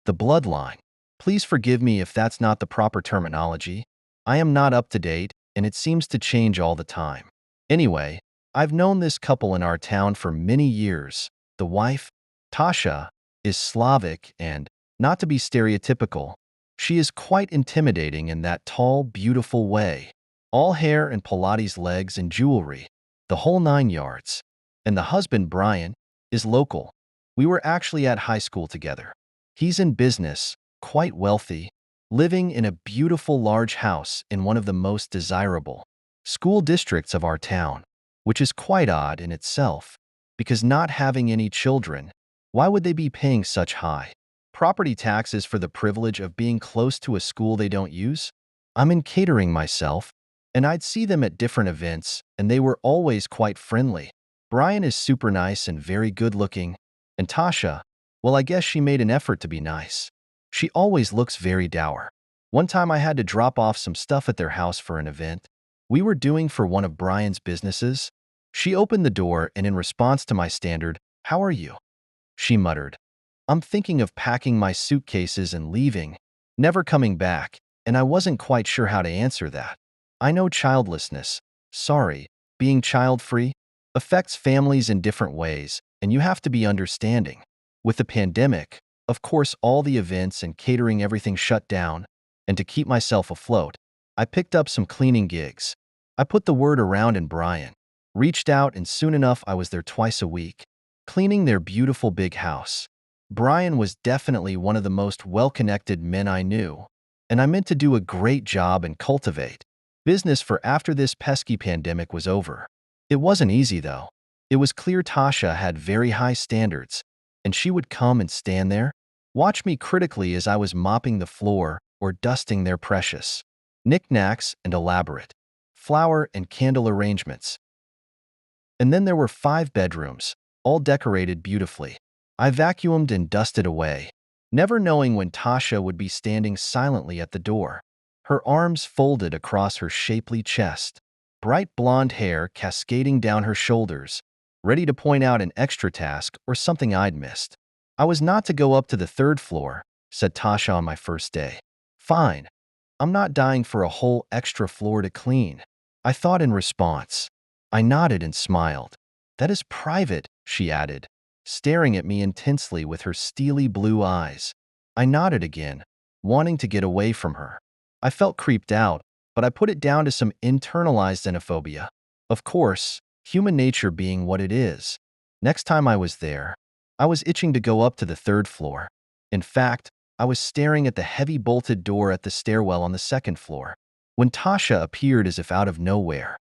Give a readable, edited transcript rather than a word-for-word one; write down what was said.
The bloodline. Please forgive me if that's not the proper terminology. I am not up to date, and it seems to change all the time. Anyway, I've known this couple in our town for many years. The wife, Tasha, is Slavic and, not to be stereotypical, she is quite intimidating in that tall, beautiful way. All hair and Pilates legs and jewelry, the whole 9 yards. And the husband, Brian, is local. We were actually at high school together. He's in business, quite wealthy, living in a beautiful large house in one of the most desirable school districts of our town, which is quite odd in itself, because not having any children, why would they be paying such high property taxes for the privilege of being close to a school they don't use? I'm in catering myself, and I'd see them at different events, and they were always quite friendly. Brian is super nice and very good looking, and Tasha, well, I guess she made an effort to be nice. She always looks very dour. One time I had to drop off some stuff at their house for an event we were doing for one of Brian's businesses. She opened the door, and in response to my standard, "How are you?" she muttered, "I'm thinking of packing my suitcases and leaving, never coming back," and I wasn't quite sure how to answer that. I know childlessness, sorry, being child-free, affects families in different ways, and you have to be understanding. With the pandemic, of course, all the events and catering everything shut down, and to keep myself afloat, I picked up some cleaning gigs. I put the word around and Brian reached out, and soon enough I was there twice a week, cleaning their beautiful big house. Brian was definitely one of the most well-connected men I knew, and I meant to do a great job and cultivate business for after this pesky pandemic was over. It wasn't easy though. It was clear Tasha had very high standards, and she would come and stand there, watch me critically as I was mopping the floor or dusting their precious knickknacks and elaborate flower and candle arrangements. And then there were 5 bedrooms, all decorated beautifully. I vacuumed and dusted away, never knowing when Tasha would be standing silently at the door, her arms folded across her shapely chest, bright blonde hair cascading down her shoulders, ready to point out an extra task or something I'd missed. "I was not to go up to the 3rd floor," said Tasha on my first day. "Fine. I'm not dying for a whole extra floor to clean," I thought in response. I nodded and smiled. "That is private," she added, staring at me intensely with her steely blue eyes. I nodded again, wanting to get away from her. I felt creeped out, but I put it down to some internalized xenophobia. Of course, human nature being what it is. Next time I was there, I was itching to go up to the 3rd floor. In fact, I was staring at the heavy bolted door at the stairwell on the 2nd floor, when Tasha appeared as if out of nowhere.